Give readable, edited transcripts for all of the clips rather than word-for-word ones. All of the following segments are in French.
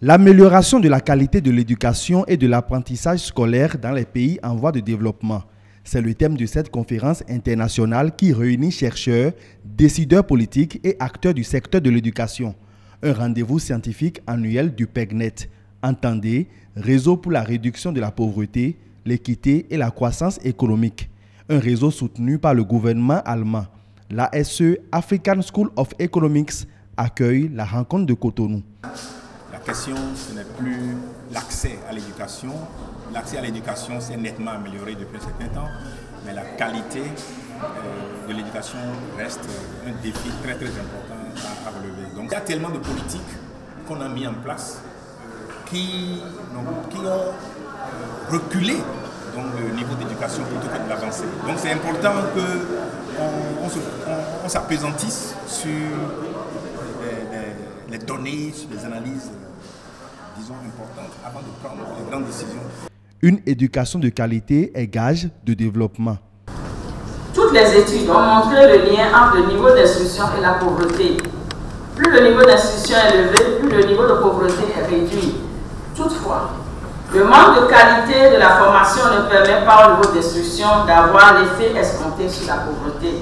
L'amélioration de la qualité de l'éducation et de l'apprentissage scolaire dans les pays en voie de développement. C'est le thème de cette conférence internationale qui réunit chercheurs, décideurs politiques et acteurs du secteur de l'éducation. Un rendez-vous scientifique annuel du PEGNET. Entendez, Réseau pour la réduction de la pauvreté, l'équité et la croissance économique. Un réseau soutenu par le gouvernement allemand. L'ASE, African School of Economics, accueille la rencontre de Cotonou. La question, ce n'est plus l'accès à l'éducation. L'accès à l'éducation s'est nettement amélioré depuis un certain temps, mais la qualité de l'éducation reste un défi très important à relever. Donc il y a tellement de politiques qu'on a mis en place qui ont reculé donc, le niveau d'éducation plutôt que de l'avancer. Donc c'est important qu'on s'appesantisse sur les données, sur les analyses, disons, importantes avant de prendre les grandes décisions. Une éducation de qualité est gage de développement. Toutes les études ont montré le lien entre le niveau d'instruction et la pauvreté. Plus le niveau d'instruction est élevé, plus le niveau de pauvreté est réduit. Toutefois, le manque de qualité de la formation ne permet pas au niveau d'instruction d'avoir l'effet escompté sur la pauvreté.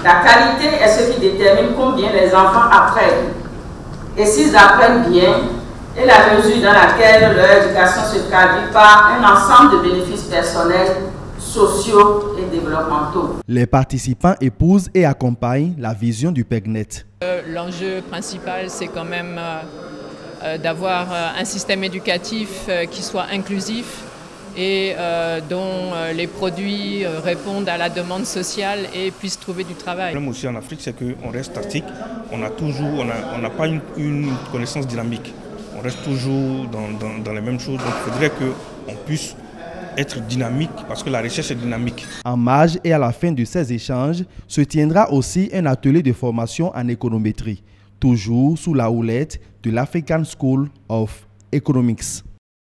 La qualité est ce qui détermine combien les enfants apprennent. Et s'ils apprennent bien, et la mesure dans laquelle leur éducation se traduit par un ensemble de bénéfices personnels, sociaux et développementaux. Les participants épousent et accompagnent la vision du PEGNET. L'enjeu principal, c'est quand même d'avoir un système éducatif qui soit inclusif et dont les produits répondent à la demande sociale et puissent trouver du travail. Le problème aussi en Afrique, c'est qu'on reste statique, on n'a pas une connaissance dynamique. On reste toujours dans les mêmes choses, donc il faudrait qu'on puisse être dynamique parce que la recherche est dynamique. En marge et à la fin de ces échanges, se tiendra aussi un atelier de formation en économétrie, toujours sous la houlette de l'African School of Economics.